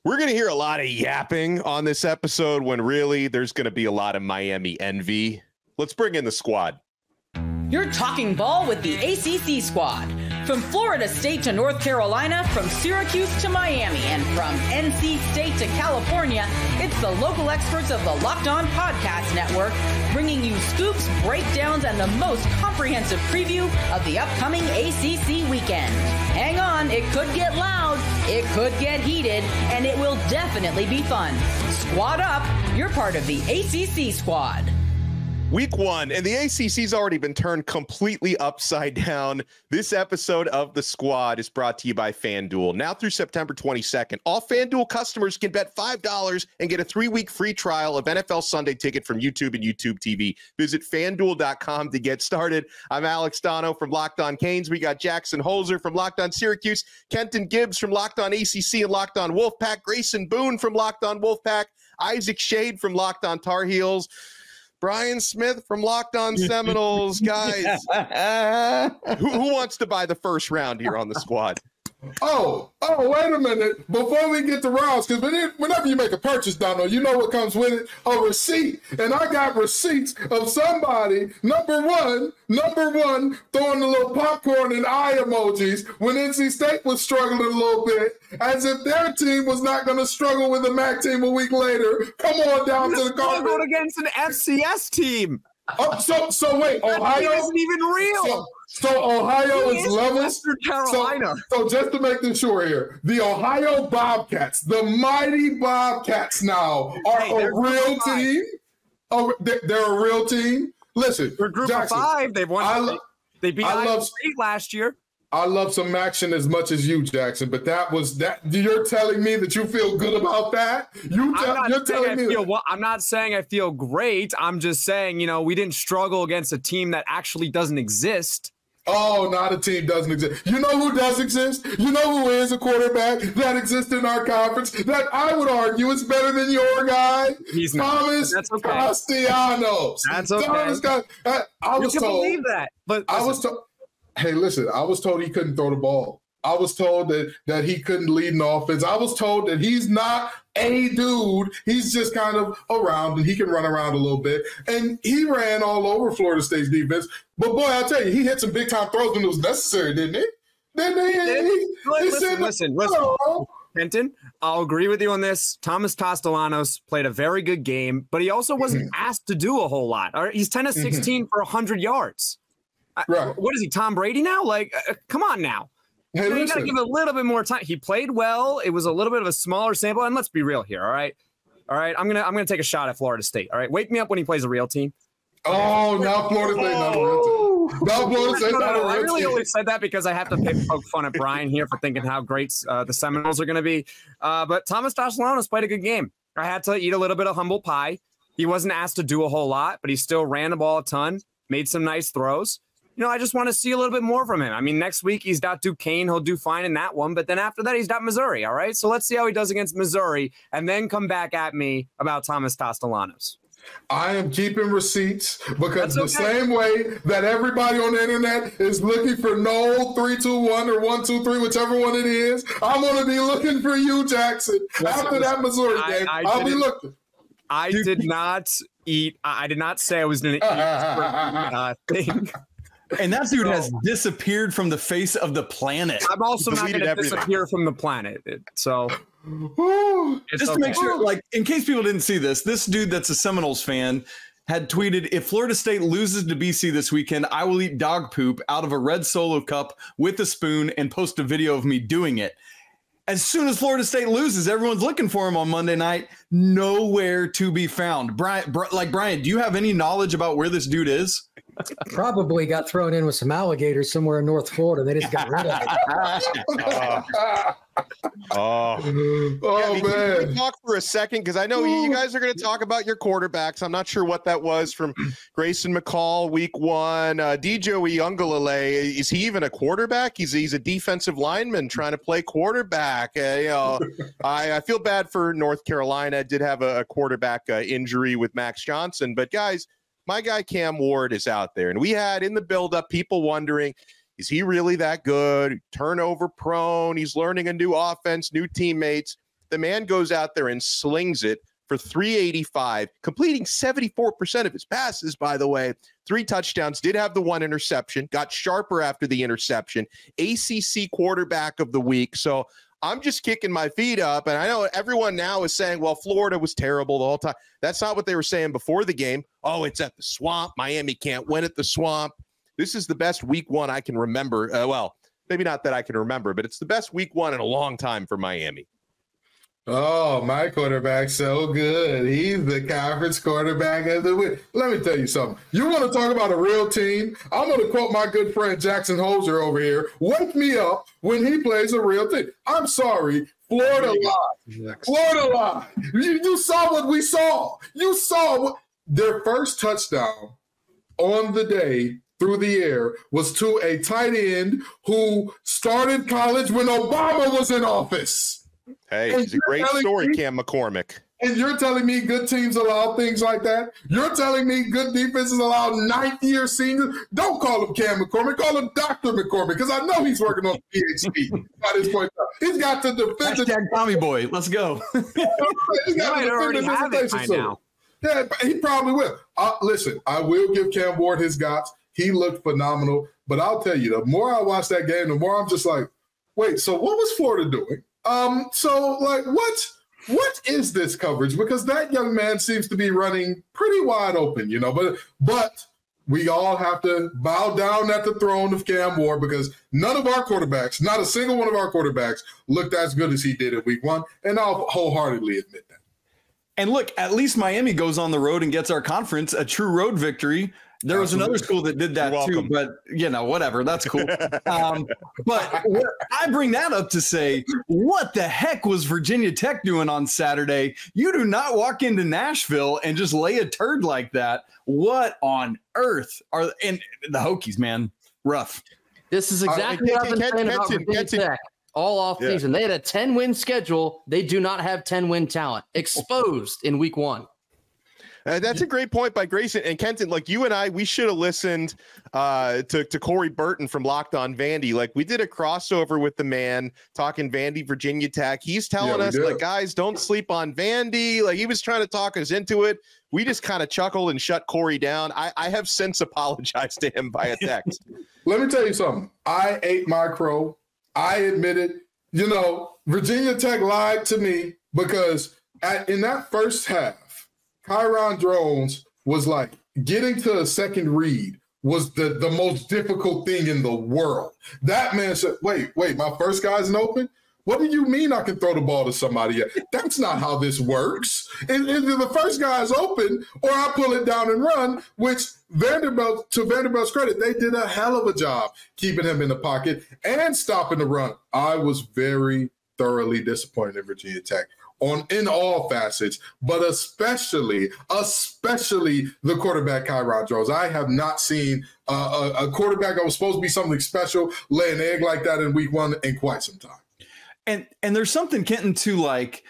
We're going to hear a lot of yapping on this episode when really there's going to be a lot of Miami envy. Let's bring in the squad. You're talking ball with the ACC Squad. From Florida State to North Carolina, from Syracuse to Miami, and from NC State to California, it's the local experts of the Locked On Podcast Network, bringing you scoops, breakdowns, and the most comprehensive preview of the upcoming ACC weekend. Hang on, it could get loud, it could get heated, and it will definitely be fun. Squad up, you're part of the ACC Squad. Week 1, and the ACC's already been turned completely upside down. This episode of The Squad is brought to you by FanDuel. Now through September 22nd, all FanDuel customers can bet $5 and get a 3-week free trial of NFL Sunday Ticket from YouTube and YouTube TV. Visit FanDuel.com to get started. I'm Alex Donno from Locked On Canes. We got Jackson Holzer from Locked On Syracuse, Kenton Gibbs from Locked On ACC and Locked On Wolfpack, Grayson Boone from Locked On Wolfpack, Isaac Shade from Locked On Tar Heels, Brian Smith from Locked On Seminoles. Guys, who wants to buy the first round here on the squad? Oh, wait a minute. Before we get to rounds, because whenever you make a purchase, Donno, you know what comes with it? A receipt. And I got receipts of somebody, number one, throwing the little popcorn and eye emojis when NC State was struggling a little bit, as if their team was not going to struggle with the MAC team a week later. Come on down to the carpet. Struggled against an FCS team. So wait, Ohio isn't even real. So Ohio is level. Western Carolina. So just to make this sure here, the Ohio Bobcats, the mighty Bobcats now are a real team. Oh, they're a real team. Listen, they're group Jackson, of 5. They've won. They beat Iowa State last year. I love some action as much as you, Jackson, but you're telling me that you feel good about that? I'm not saying I feel great. I'm just saying, we didn't struggle against a team that actually doesn't exist. Oh, not a team doesn't exist. You know who does exist? You know who is a quarterback that exists in our conference that I would argue is better than your guy? He's not. Thomas Castellanos. That's okay. I was told. Believe that. But I was told. Hey, listen, I was told he couldn't throw the ball. I was told that he couldn't lead an offense. I was told that he's not a dude. He's just kind of around, and he can run around a little bit. And he ran all over Florida State's defense. But, boy, I'll tell you, he hit some big-time throws when it was necessary, didn't he? Listen. Kenton, I'll agree with you on this. Thomas Castellanos played a very good game, but he also wasn't asked to do a whole lot. All right? He's 10 of 16 for 100 yards. Right. What is he, Tom Brady now? Come on now. Hey, you got to give a little bit more time. He played well. It was a little bit of a smaller sample. And let's be real here, all right? I'm gonna take a shot at Florida State, all right? Wake me up when he plays a real team. Oh, now Florida State not a real team. Now Florida State not a real team. I really only said that because I have to poke fun at Brian here for thinking how great the Seminoles are going to be. But Thomas Castellanos played a good game. I had to eat a little bit of humble pie. He wasn't asked to do a whole lot, but he still ran the ball a ton, made some nice throws. I just want to see a little bit more from him. I mean, next week he's got Duquesne. He'll do fine in that one. But then after that, he's got Missouri. All right. So let's see how he does against Missouri and then come back at me about Thomas Castellanos. I am keeping receipts because the same way that everybody on the internet is looking for no 3-2-1 or 1-2-3, whichever one it is, I'm going to be looking for you, Jackson. After that Missouri game, I'll be looking. I did not say I was going to eat thing. And that dude has disappeared from the face of the planet. I'm also not going to disappear from the planet. So just to make sure, in case people didn't see this dude that's a Seminoles fan had tweeted, if Florida State loses to BC this weekend, I will eat dog poop out of a red Solo cup with a spoon and post a video of me doing it. As soon as Florida State loses, everyone's looking for him on Monday night. Nowhere to be found. Brian, do you have any knowledge about where this dude is? Probably got thrown in with some alligators somewhere in North Florida. They just got rid of it. Man. Can we talk for a second? Because I know you guys are going to talk about your quarterbacks. I'm not sure what that was from Grayson McCall, week 1. DJ Uiagalelei, is he even a quarterback? He's a defensive lineman trying to play quarterback. I feel bad for North Carolina. Did have a quarterback injury with Max Johnson. But, guys, my guy Cam Ward is out there. And we had in the buildup people wondering, is he really that good? Turnover prone. He's learning a new offense, new teammates. The man goes out there and slings it for 385, completing 74% of his passes, by the way. 3 touchdowns, did have the 1 interception, got sharper after the interception. ACC quarterback of the week. So I'm just kicking my feet up. And I know everyone now is saying, well, Florida was terrible the whole time. That's not what they were saying before the game. Oh, it's at the Swamp. Miami can't win at the Swamp. This is the best week 1 I can remember. Well, maybe not that I can remember, but it's the best week 1 in a long time for Miami. Oh, my quarterback's so good. He's the conference quarterback of the week. Let me tell you something. You want to talk about a real team? I'm going to quote my good friend Jackson Holzer over here. Wake me up when he plays a real team. I'm sorry. Florida lied. Florida lied. You saw what we saw. You saw their first touchdown on the day through the air was to a tight end who started college when Obama was in office. Hey, it's a great story, Cam McCormick. And you're telling me good teams allow things like that? You're telling me good defenses allow 9th-year seniors? Don't call him Cam McCormick. Call him Dr. McCormick, because I know he's working on PhD by this point. He's got to defend # Tommy Boy. Let's go. He's got to defend his dissertation. Now. Yeah, he probably will. Listen, I will give Cam Ward his gots. He looked phenomenal. But I'll tell you, the more I watch that game, the more I'm just like, wait, so what was Florida doing? So like what is this coverage? Because that young man seems to be running pretty wide open, you know, but we all have to bow down at the throne of Cam Ward, because none of our quarterbacks, not a single one of our quarterbacks, looked as good as he did in week 1. And I'll wholeheartedly admit that. And look, at least Miami goes on the road and gets our conference a true road victory. There was another school that did that too, but whatever, that's cool. But I bring that up to say, what the heck was Virginia Tech doing on Saturday? You do not walk into Nashville and just lay a turd like that. What on earth and the Hokies, man? Rough. This is exactly what I've been saying about Virginia Tech all off season. They had a 10-win schedule. They do not have 10-win talent. Exposed in week 1. That's a great point by Grayson and Kenton. Like, you and I, we should have listened to Corey Burton from Locked On Vandy. Like, we did a crossover with the man talking Vandy, Virginia Tech. He's telling us, like, guys, don't sleep on Vandy. Like, he was trying to talk us into it. We just kind of chuckled and shut Corey down. I have since apologized to him via text. Let me tell you something. I ate my crow. I admit it. You know, Virginia Tech lied to me because in that first half, Kyron Drones was like, getting to a second read was the most difficult thing in the world. That man said, wait, my first guy's open? What do you mean I can throw the ball to somebody else? That's not how this works. Either the first guy's open or I pull it down and run, which Vanderbilt's credit, they did a hell of a job keeping him in the pocket and stopping the run. I was very thoroughly disappointed in Virginia Tech in all facets, but especially the quarterback, Kyron Drones. I have not seen a quarterback that was supposed to be something special lay an egg like that in week 1 in quite some time. And there's something, Kenton, too, like,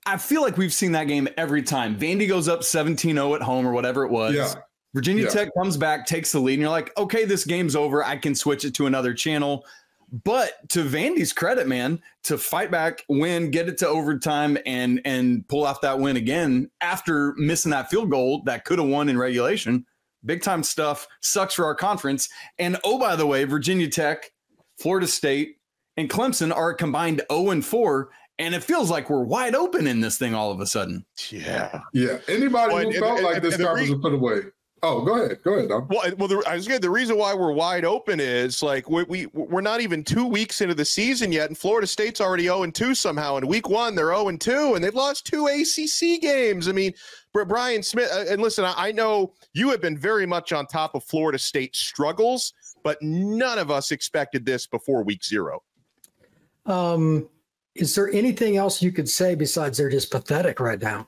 I feel like we've seen that game every time. Vandy goes up 17-0 at home or whatever it was. Yeah. Virginia Tech comes back, takes the lead, and you're like, okay, this game's over. I can switch it to another channel. But to Vandy's credit, man, to fight back, win, get it to overtime, and pull off that win again after missing that field goal that could have won in regulation. Big time stuff. Sucks for our conference. And oh, by the way, Virginia Tech, Florida State, and Clemson are combined 0-4. And it feels like we're wide open in this thing all of a sudden. Yeah. Anybody who felt like this conference was put away. Oh, go ahead, Dom. Well, I was good. The reason why we're wide open is like we're not even 2 weeks into the season yet, and Florida State's already 0-2 somehow. In week 1, they're 0-2, and they've lost 2 ACC games. I mean, Brian Smith, and listen, I know you have been very much on top of Florida State's struggles, but none of us expected this before week 0. Is there anything else you could say besides they're just pathetic right now?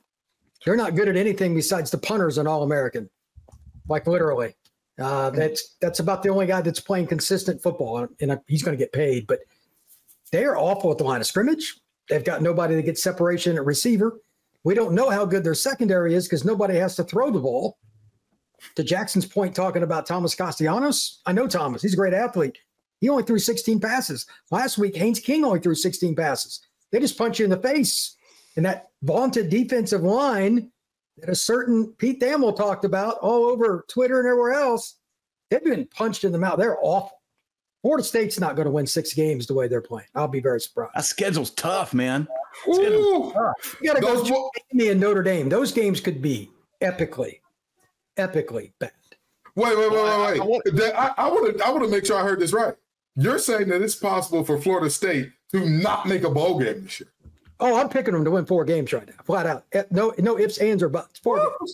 They're not good at anything besides the punter's an All-American. Like literally, that's about the only guy that's playing consistent football, and he's going to get paid. But they are awful at the line of scrimmage. They've got nobody to get separation at receiver. We don't know how good their secondary is because nobody has to throw the ball. To Jackson's point, talking about Thomas Castellanos, I know Thomas. He's a great athlete. He only threw 16 passes. Last week, Haynes King only threw 16 passes. They just punch you in the face. And that vaunted defensive line that a certain Pete Thamel talked about all over Twitter and everywhere else, they've been punched in the mouth. They're awful. Florida State's not going to win 6 games the way they're playing. I'll be very surprised. That schedule's tough, man. You got to go to Miami and Notre Dame. Those games could be epically bad. Wait. I want to make sure I heard this right. You're saying that it's possible for Florida State to not make a bowl game this year? Oh, I'm picking them to win 4 games right now, flat out. No ifs, ands, or buts. 4 games.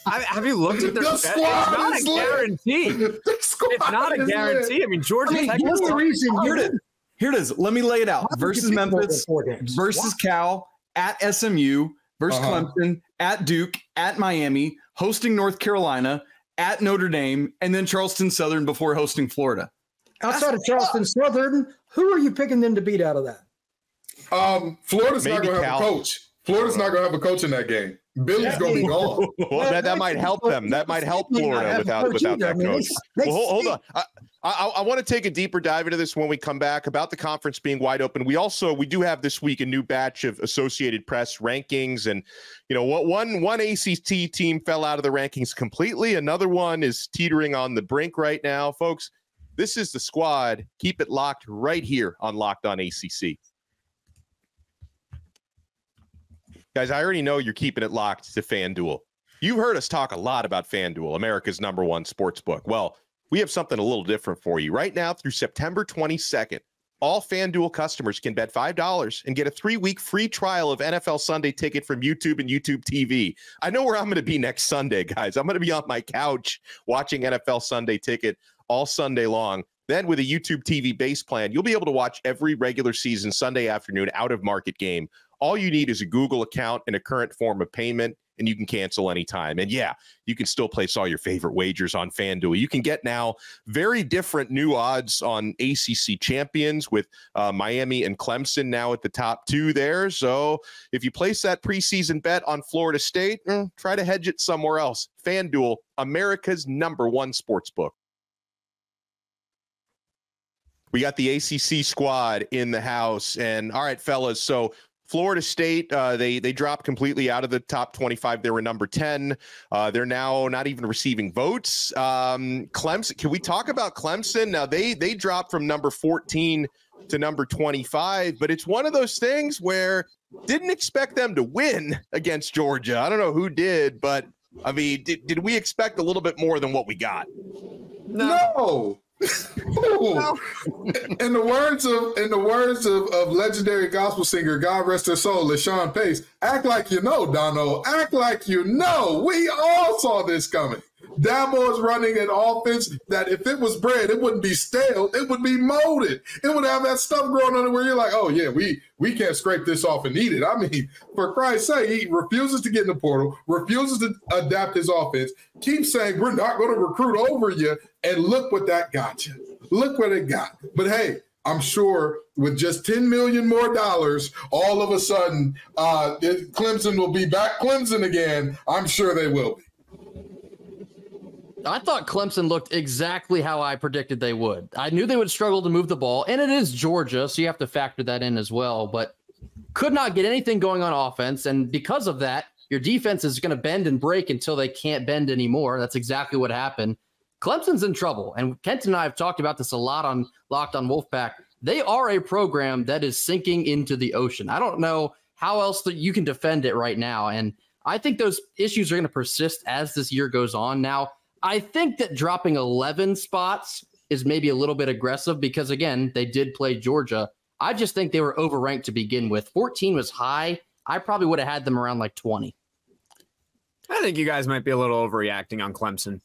Have you looked at their schedule? It's not a guarantee. It's not a guarantee. I mean, Georgia Tech. What's the reason? Here it is. Let me lay it out. Versus Memphis, versus Cal, at SMU, versus Clemson, at Duke, at Miami, hosting North Carolina, at Notre Dame, and then Charleston Southern before hosting Florida. Outside of Charleston Southern, who are you picking them to beat out of that? Florida's not going to have a coach. Florida's not going to have a coach in that game. Billy's going to be gone. Well, that might help them. That might help Florida without that coach. Well, hold on. I want to take a deeper dive into this when we come back about the conference being wide open. We do have this week a new batch of Associated Press rankings, and what one ACC team fell out of the rankings completely. Another one is teetering on the brink right now, folks. This is the Squad. Keep it locked right here on Locked On ACC. Guys, I already know you're keeping it locked to FanDuel. You've heard us talk a lot about FanDuel, America's #1 sports book. Well, we have something a little different for you. Right now through September 22nd, all FanDuel customers can bet $5 and get a 3-week free trial of NFL Sunday Ticket from YouTube and YouTube TV. I know where I'm going to be next Sunday, guys. I'm going to be on my couch watching NFL Sunday Ticket all Sunday long. Then with a YouTube TV base plan, you'll be able to watch every regular season Sunday afternoon out-of-market game. All you need is a Google account and a current form of payment, and you can cancel anytime. And yeah, you can still place all your favorite wagers on FanDuel. You can get now very different new odds on ACC champions with Miami and Clemson now at the top 2 there. So if you place that preseason bet on Florida State, try to hedge it somewhere else. FanDuel, America's #1 sports book. We got the ACC Squad in the house. And all right, fellas, so Florida State, they dropped completely out of the top 25. They were number 10. They're now not even receiving votes. Clemson, can we talk about Clemson? Now, they dropped from number 14 to number 25, but it's one of those things where didn't expect them to win against Georgia. I don't know who did, but, I mean, did we expect a little bit more than what we got? No. In the words of legendary gospel singer, God rest her soul, LaShawn Pace, act like you know, Donno. Act like you know. We all saw this coming. Dabo is running an offense that if it was bread, it wouldn't be stale. It would be molded. It would have that stuff growing on it where you're like, oh, yeah, we can't scrape this off and eat it. I mean, for Christ's sake, he refuses to get in the portal, refuses to adapt his offense, keeps saying we're not going to recruit over you, and look what that got you. Look what it got. But, hey, I'm sure with just $10 million more, all of a sudden Clemson will be back Clemson again. I'm sure they will be. I thought Clemson looked exactly how I predicted they would. I knew they would struggle to move the ball, and it is Georgia, so you have to factor that in as well, but could not get anything going on offense, and because of that, your defense is going to bend and break until they can't bend anymore. That's exactly what happened. Clemson's in trouble, and Kent and I have talked about this a lot on Locked on Wolfpack. They are a program that is sinking into the ocean. I don't know how else that you can defend it right now, and I think those issues are going to persist as this year goes on. Now, I think that dropping 11 spots is maybe a little bit aggressive because, again, they did play Georgia. I just think they were overranked to begin with. 14 was high. I probably would have had them around like 20. I think you guys might be a little overreacting on Clemson.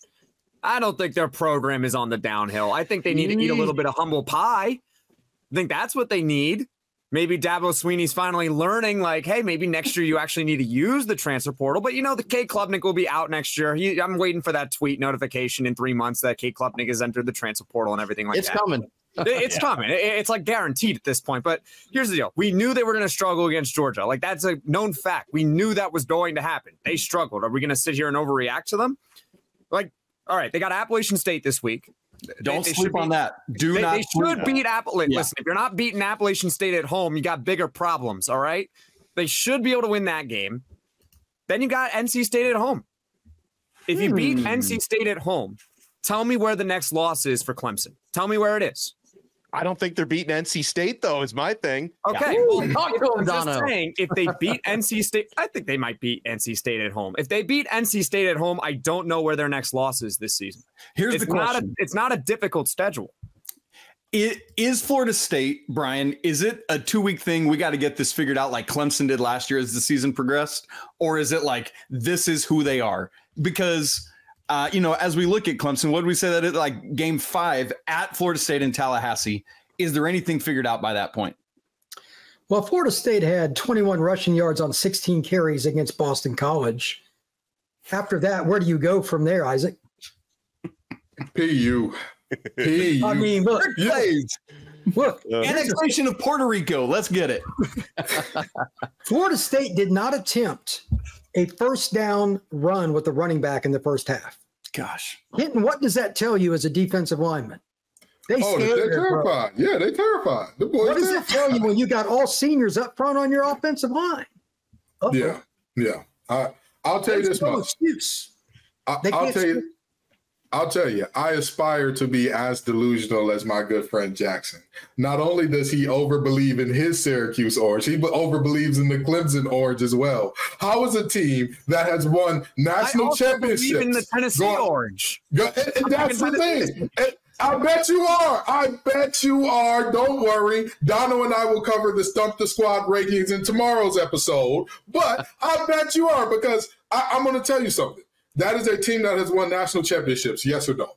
I don't think their program is on the downhill. I think they need to eat a little bit of humble pie. I think that's what they need. Maybe Dabo Swinney's finally learning, like, hey, maybe next year you actually need to use the transfer portal. But, the Kate Klubnik will be out next year. I'm waiting for that tweet notification in 3 months that Kate Klubnik has entered the transfer portal and everything like that. It's coming. It's coming. It's like guaranteed at this point. But here's the deal. We knew they were going to struggle against Georgia. Like, that's a known fact. We knew that was going to happen. They struggled. Are we going to sit here and overreact to them? Like, all right, they got Appalachian State this week. Don't sleep on that. They should beat Appalachian. Yeah. Listen, if you're not beating Appalachian State at home, you got bigger problems, all right? They should be able to win that game. Then you got NC State at home. If you beat NC State at home, tell me where the next loss is for Clemson. Tell me where it is. I don't think they're beating NC State, though, is my thing. Okay. Well, I'm just saying, if they beat NC State, I think they might beat NC State at home. If they beat NC State at home, I don't know where their next loss is this season. Here's the question. It's not a difficult schedule. It is Florida State, Brian. Is it a 2-week thing? We got to get this figured out like Clemson did last year as the season progressed? Or is it like, this is who they are? Because, as we look at Clemson, what did we say that it like game 5 at Florida State in Tallahassee? Is there anything figured out by that point? Well, Florida State had 21 rushing yards on 16 carries against Boston College. After that, where do you go from there, Isaac? PU. I mean, look. Annexation of Puerto Rico. Let's get it. Florida State did not attempt a first down run with the running back in the first half. Gosh. Hinton, what does that tell you as a defensive lineman? They're terrified. Yeah, they're terrified. The boys what does that tell you when you got all seniors up front on your offensive line? Yeah. I'll tell you this much. I'll tell you, I aspire to be as delusional as my good friend Jackson. Not only does he overbelieve in his Syracuse Orange, he overbelieves in the Clemson Orange as well. How is a team that has won national championships? I believe in the Tennessee Orange. And that's the thing. I bet you are. Don't worry. Donno and I will cover the Stump the Squad rankings in tomorrow's episode. But I bet you are, because I'm going to tell you something. That is a team that has won national championships, yes or no?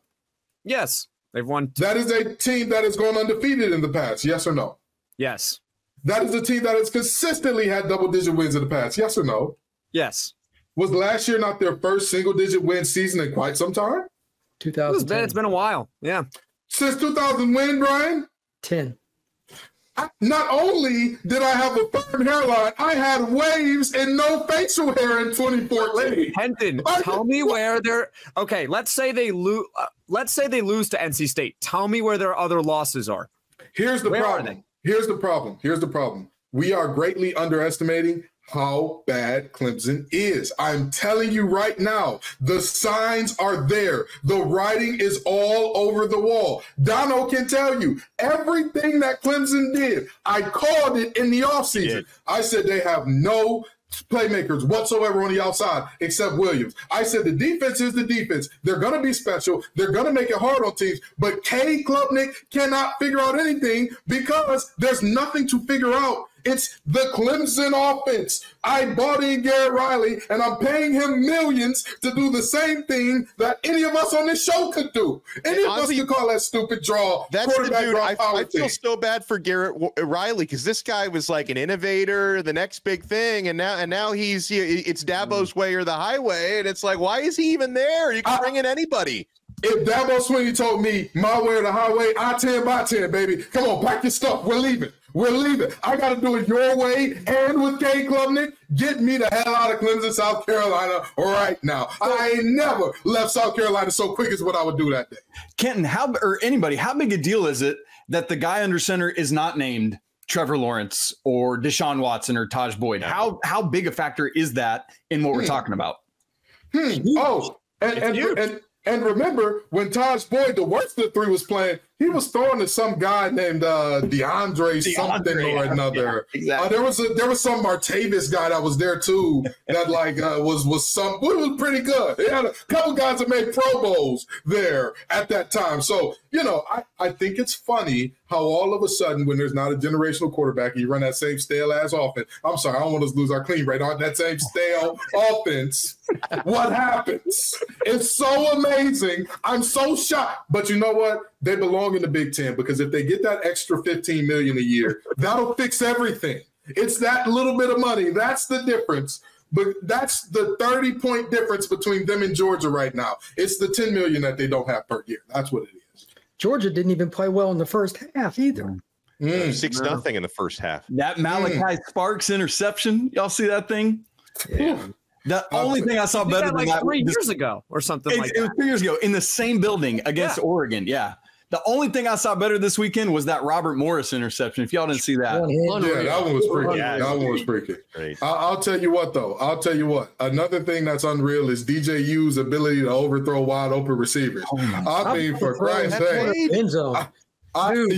Yes, they've won. That is a team that has gone undefeated in the past, yes or no? Yes. That is a team that has consistently had double-digit wins in the past, yes or no? Yes. Was last year not their first single-digit win season in quite some time? 2010. It's been a while, yeah. Since 2000 when, Brian? 10. Not only did I have a firm hairline, I had waves and no facial hair in 2014. Henton, tell me where they're okay. Let's say they lose. Let's say they lose to NC State. Tell me where their other losses are. Here's the problem. Here's the problem. We are greatly underestimating how bad Clemson is. I'm telling you right now, the signs are there. The writing is all over the wall. Donno can tell you everything that Clemson did. I called it in the offseason. I said they have no playmakers whatsoever on the outside except Williams. I said the defense is the defense. They're going to be special. They're going to make it hard on teams. But K. Klubnik cannot figure out anything because there's nothing to figure out. It's the Clemson offense. I bought in Garrett Riley, and I'm paying him millions to do the same thing that any of us on this show could do. Any of us could call that stupid draw. That's the dude. I feel so bad for Garrett Riley because this guy was like an innovator, the next big thing, and now he's it's Dabo's way or the highway, and it's like, why is he even there? You can bring in anybody. If Dabo Swinney told me my way or the highway, I 10 by 10, baby. Come on, pack your stuff. We're leaving. I got to do it your way and with K. Klubnik. Get me the hell out of Clemson, South Carolina right now. I ain't never left South Carolina so quick as what I would do that day. Kenton, how big a deal is it that the guy under center is not named Trevor Lawrence or Deshaun Watson or Taj Boyd? How big a factor is that in what we're talking about? And remember, when Taj Boyd, the worst of the three, was playing, he was throwing to some guy named DeAndre something or another. Yeah, exactly. There was some Martavis guy that was there too that was pretty good. They had a couple guys that made Pro Bowls there at that time. So I think it's funny how all of a sudden, when there's not a generational quarterback, you run that same stale ass offense. I'm sorry, I don't want us to lose our clean rate on that same stale offense. What happens? It's so amazing. I'm so shocked. But you know what? They belong in the Big Ten because if they get that extra $15 million a year, that'll fix everything. It's that little bit of money. That's the difference. But that's the 30-point difference between them and Georgia right now. It's the $10 million that they don't have per year. That's what it is. Georgia didn't even play well in the first half either. 6-0 in the first half. That Malachi Sparks interception, y'all see that thing? Yeah. The only thing I saw better than that 3 years ago or something like that. It was 3 years ago in the same building against Oregon. Yeah. The only thing I saw better this weekend was that Robert Morris interception. If y'all didn't see that. Yeah, that one was freaky. That one was freaky. I'll tell you what, though. I'll tell you what. Another thing that's unreal is DJU's ability to overthrow wide open receivers. I mean, for Christ's sake. End zone. How did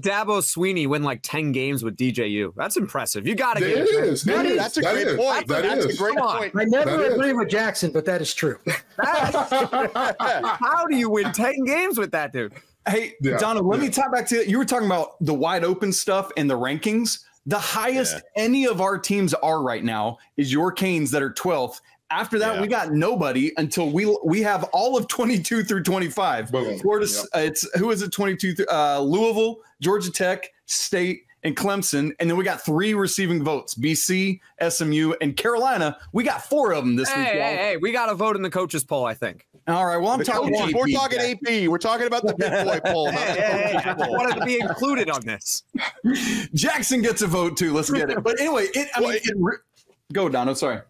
Dabo Sweeney win like 10 games with DJU? That's impressive. You got to get it. That's a great point. That's a great point. I never agree with Jackson, but that is true. How do you win 10 games with that dude? Hey, Donno, let me tie back to you were talking about the wide open stuff and the rankings. The highest any of our teams are right now is your Canes that are 12th. After that, we got nobody until we have all of 22 through 25. Florida, it's who is it? 22 through Louisville, Georgia Tech, State, and Clemson, and then we got 3 receiving votes: BC, SMU, and Carolina. We got 4 of them this week. Hey, we got a vote in the coaches poll, I think. All right, well, I'm talking. We're talking AP. We're talking about the big boy poll. I wanted to be included on this. Jackson gets a vote too. Let's get it. But anyway, go, Donno. Sorry.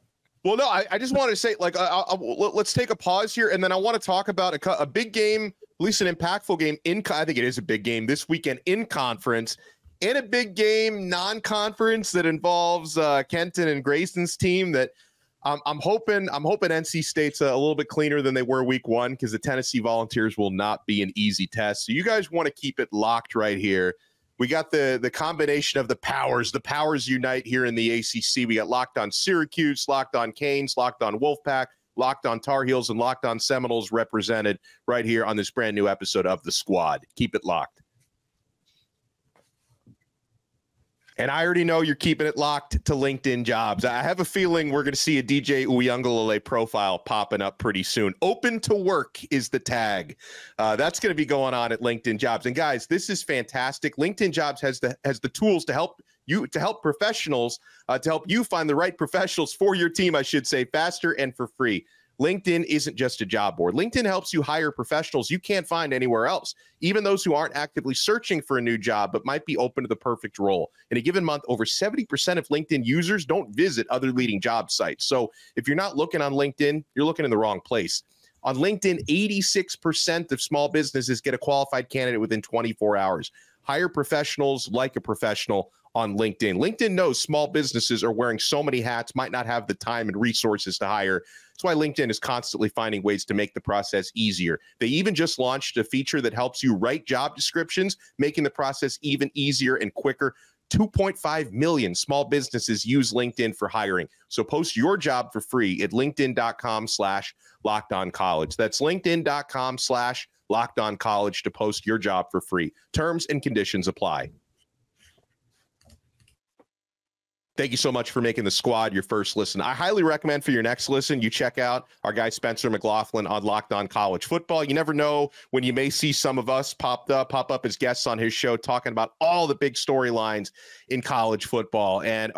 Well, no, I just wanted to say, like, let's take a pause here, and then I want to talk about a big game, at least an impactful game I think it is a big game this weekend in conference, and a big game non-conference that involves Kenton and Grayson's team. That I'm hoping NC State's a little bit cleaner than they were week 1, because the Tennessee Volunteers will not be an easy test. So you guys want to keep it locked right here. We got the combination of the powers. The powers unite here in the ACC. We got Locked On Syracuse, Locked On Canes, Locked On Wolfpack, Locked On Tar Heels, and Locked On Seminoles represented right here on this brand new episode of The Squad. Keep it locked. And I already know you're keeping it locked to LinkedIn Jobs. I have a feeling we're going to see a DJ Uiagalelei profile popping up pretty soon. Open to work is the tag. That's going to be going on at LinkedIn Jobs. And guys, this is fantastic. LinkedIn Jobs has the tools to help professionals, to help you find the right professionals for your team, I should say, faster and for free. LinkedIn isn't just a job board. LinkedIn helps you hire professionals you can't find anywhere else, even those who aren't actively searching for a new job but might be open to the perfect role. In a given month, over 70% of LinkedIn users don't visit other leading job sites. So if you're not looking on LinkedIn, you're looking in the wrong place. On LinkedIn, 86% of small businesses get a qualified candidate within 24 hours. Hire professionals like a professional on LinkedIn. LinkedIn knows small businesses are wearing so many hats, might not have the time and resources to hire. That's why LinkedIn is constantly finding ways to make the process easier. They even just launched a feature that helps you write job descriptions, making the process even easier and quicker. 2.5 million small businesses use LinkedIn for hiring. So post your job for free at linkedin.com/lockedoncollege. That's linkedin.com/lockedoncollege to post your job for free. Terms and conditions apply. Thank you so much for making The Squad your first listen. I highly recommend for your next listen, you check out our guy Spencer McLaughlin on Locked On College Football. You never know when you may see some of us pop up as guests on his show talking about all the big storylines in college football. And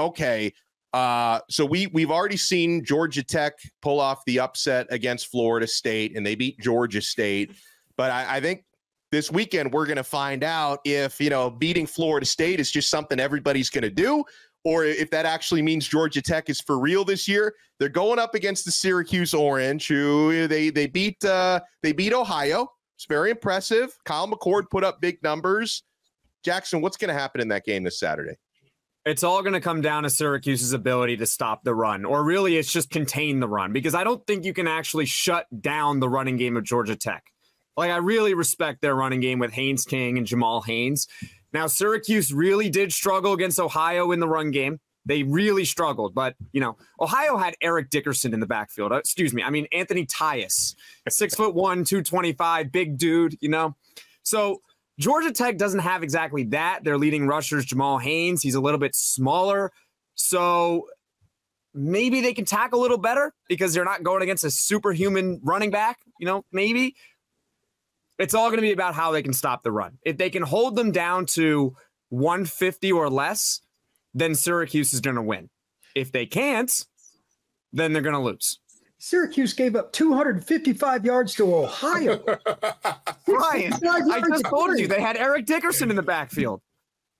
so we've already seen Georgia Tech pull off the upset against Florida State, and they beat Georgia State. But I think this weekend we're going to find out if, beating Florida State is just something everybody's going to do, or if that actually means Georgia Tech is for real this year. They're going up against the Syracuse Orange, who they beat Ohio. It's very impressive. Kyle McCord put up big numbers. Jackson, what's going to happen in that game this Saturday? It's all going to come down to Syracuse's ability to stop the run, or really it's just contain the run, because I don't think you can actually shut down the running game of Georgia Tech. Like, I really respect their running game with Haynes King and Jamal Haynes. Now, Syracuse really did struggle against Ohio in the run game. They really struggled, but, Ohio had Eric Dickerson in the backfield. Anthony Tyus, 6'1", 225, big dude, So Georgia Tech doesn't have exactly that. Their leading rusher's Jamal Haynes. He's a little bit smaller. So maybe they can tackle a little better because they're not going against a superhuman running back, maybe. It's all going to be about how they can stop the run. If they can hold them down to 150 or less, then Syracuse is going to win. If they can't, then they're going to lose. Syracuse gave up 255 yards to Ohio. Ryan, I just told you they had Eric Dickerson in the backfield.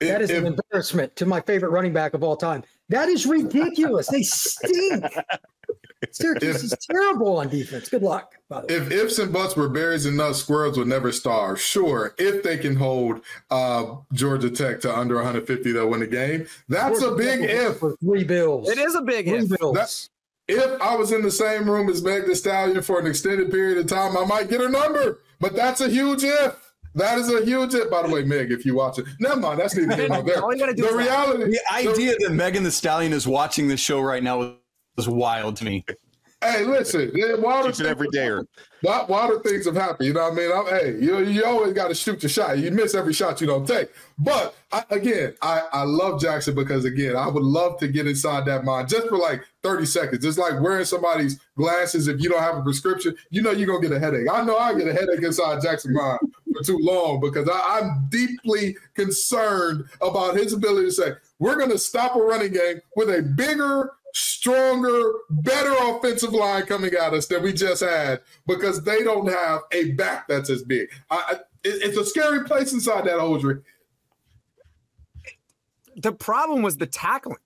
That is an embarrassment to my favorite running back of all time. That is ridiculous. They stink. Syracuse is terrible on defense. Good luck, by the way. If ifs and buts were berries and nuts, squirrels would never starve. Sure, if they can hold Georgia Tech to under 150, they'll win the game. That's a big if. For 3 bills. It is a big if. If I was in the same room as Meg Thee Stallion for an extended period of time, I might get her number. But that's a huge if. That is a huge hit, by the way, Meg, if you watch it. Never mind, that's neither here nor there. The reality. The idea that Megan Thee Stallion is watching this show right now is wild to me. Hey, listen, every day. Wilder things have happened. You know what I mean? You always got to shoot your shot. You miss every shot you don't take. But I love Jackson because, again, I would love to get inside that mind just for like 30 seconds. It's like wearing somebody's glasses. If you don't have a prescription, you know you're going to get a headache. I know I get a headache inside Jackson's mind for too long because I'm deeply concerned about his ability to say, we're going to stop a running game with a bigger, stronger, better offensive line coming at us than we just had because they don't have a back that's as big. It's a scary place inside that hosiery. The problem was the tackling.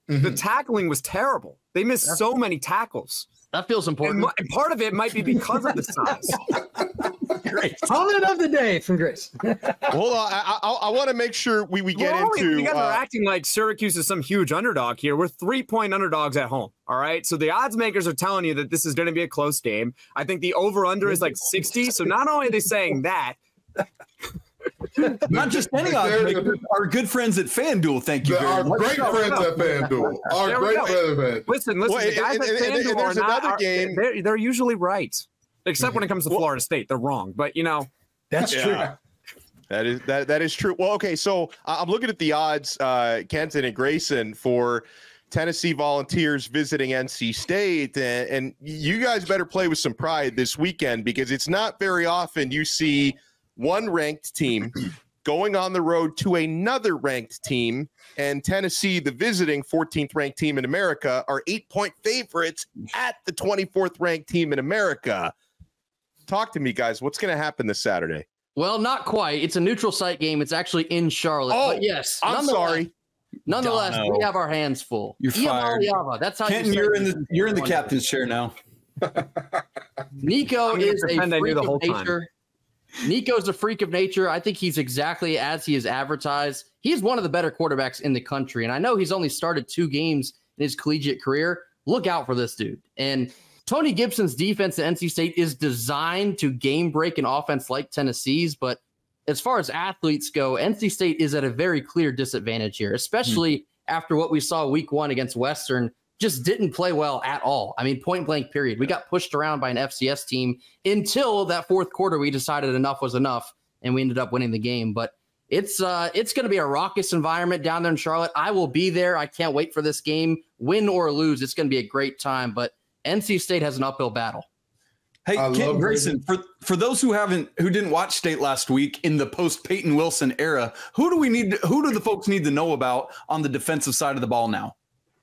Mm-hmm. The tackling was terrible. They missed so many tackles. That feels important. And part of it might be because of the size. Great. Comment of the day from Grace. Hold on. I want to make sure we get into. You guys are acting like Syracuse is some huge underdog here. We're 3-point underdogs at home. All right. So the odds makers are telling you that this is going to be a close game. I think the over-under is like 60. So not only are they saying that. Not just any odds makers, our good friends at FanDuel. Thank you very much. Great friends at FanDuel. Our great friends at FanDuel. Listen. The guys at FanDuel there's another game. They're usually right. Except when it comes to Florida State, they're wrong. But, you know. That's true. That is true. Well, okay, so I'm looking at the odds, Kenton and Grayson, for Tennessee Volunteers visiting NC State. And you guys better play with some pride this weekend because it's not very often you see one ranked team going on the road to another ranked team. And Tennessee, the visiting 14th ranked team in America, are 8-point favorites at the 24th ranked team in America. Talk to me, guys. What's going to happen this Saturday? Well, not quite. It's a neutral site game. It's actually in Charlotte. Oh, but yes. I'm sorry. Nonetheless, Donno. We have our hands full. You're fired. That's how Kenton, you're in the captain's chair now. Nico is a freak of nature. Nico's a freak of nature. I think he's exactly as he is advertised. He's one of the better quarterbacks in the country. And I know he's only started 2 games in his collegiate career. Look out for this dude. And Tony Gibson's defense at NC State is designed to game break an offense like Tennessee's. But as far as athletes go, NC State is at a very clear disadvantage here, especially after what we saw week 1 against Western. Just didn't play well at all. I mean, point blank period. We got pushed around by an FCS team until that 4th quarter. We decided enough was enough, and we ended up winning the game. But it's going to be a raucous environment down there in Charlotte. I will be there. I can't wait for this game. Win or lose, it's going to be a great time. But NC State has an uphill battle. Hey, Ken Grayson, for those who didn't watch State last week in the post Peyton Wilson era, who do the folks need to know about on the defensive side of the ball now?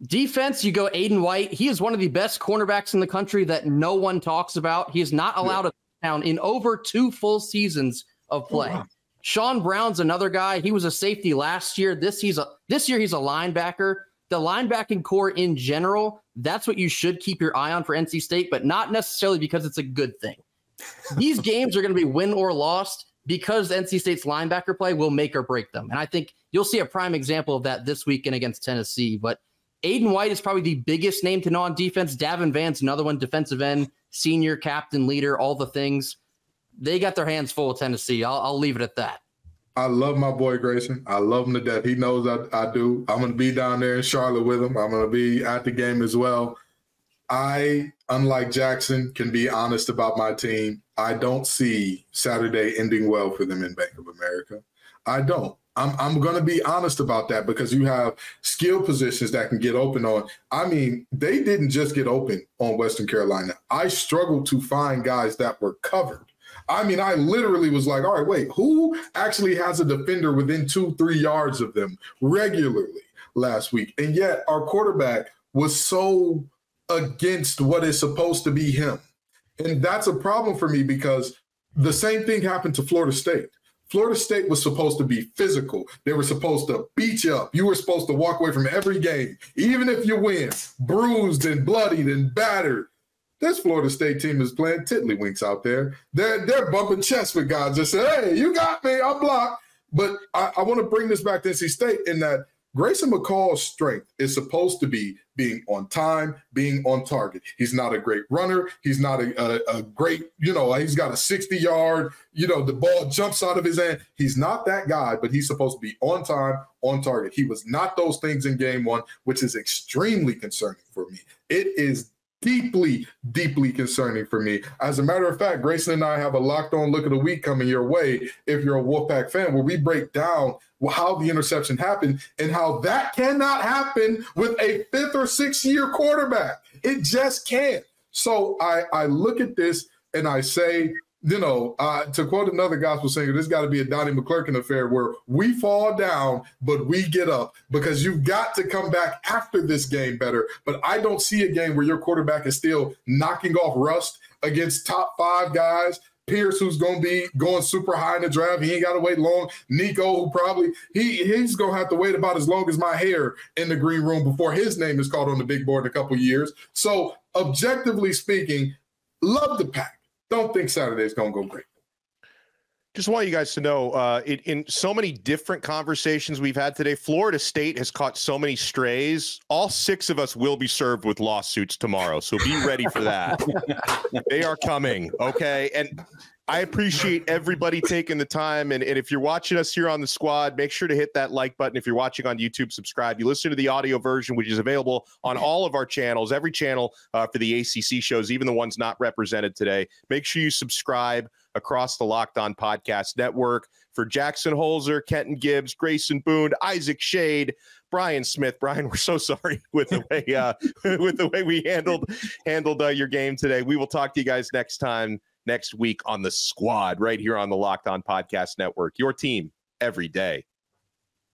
Defense, you go Aiden White. He is one of the best cornerbacks in the country that no one talks about. He is not allowed a touchdown in over 2 full seasons of play. Oh, wow. Sean Brown's another guy. He was a safety last year. This year he's a linebacker. The linebacking core in general, that's what you should keep your eye on for NC State, but not necessarily because it's a good thing. These games are going to be win or lost because NC State's linebacker play will make or break them. And I think you'll see a prime example of that this weekend against Tennessee. But Aiden White is probably the biggest name to know on defense. Davin Vance, another one, defensive end, senior, captain, leader, all the things. They got their hands full of Tennessee. I'll leave it at that. I love my boy Grayson. I love him to death. He knows I do. I'm going to be down there in Charlotte with him. I'm going to be at the game as well. I, unlike Jackson, can be honest about my team. I don't see Saturday ending well for them in Bank of America. I don't. I'm going to be honest about that because you have skill positions that can get open on. I mean, they didn't just get open on Western Carolina. I struggled to find guys that were covered. I mean, I literally was like, all right, wait, who actually has a defender within 2-3 yards of them regularly last week? And yet our quarterback was so against what is supposed to be him. And that's a problem for me because the same thing happened to Florida State. Florida State was supposed to be physical. They were supposed to beat you up. You were supposed to walk away from every game, even if you win, bruised and bloodied and battered. This Florida State team is playing tiddlywinks out there. They're bumping chests with guys. Just say, hey, you got me, I'll block. But I want to bring this back to NC State in that Grayson McCall's strength is supposed to be being on time, being on target. He's not a great runner. He's not a great, he's got a 60-yard, the ball jumps out of his hand. He's not that guy, but he's supposed to be on time, on target. He was not those things in game one, which is extremely concerning for me. It is deeply, deeply concerning for me. As a matter of fact, Grayson and I have a locked on look of the week coming your way if you're a Wolfpack fan, where we break down how the interception happened and how that cannot happen with a 5th or 6th year quarterback. It just can't. So I look at this and I say, to quote another gospel singer, this got to be a Donnie McClurkin affair where we fall down, but we get up, because you've got to come back after this game better. But I don't see a game where your quarterback is still knocking off rust against top 5 guys. Pierce, who's going to be going super high in the draft. He ain't got to wait long. Nico, who probably he's going to have to wait about as long as my hair in the green room before his name is called on the big board in a couple years. So objectively speaking, love the Pack. Don't think Saturday's going to go great. Just want you guys to know, in so many different conversations we've had today, Florida State has caught so many strays. All 6 of us will be served with lawsuits tomorrow, so be ready for that. They are coming, okay? And I appreciate everybody taking the time. And if you're watching us here on the squad, make sure to hit that like button. If you're watching on YouTube, subscribe. You listen to the audio version, which is available on all of our channels, every channel for the ACC shows, even the ones not represented today. Make sure you subscribe across the Locked On Podcast Network. For Jackson Holzer, Kenton Gibbs, Grayson Boone, Isaac Shade, Brian Smith. Brian, we're so sorry with the way we handled your game today. We will talk to you guys next week on the squad right here on the Locked On Podcast Network. Your team every day.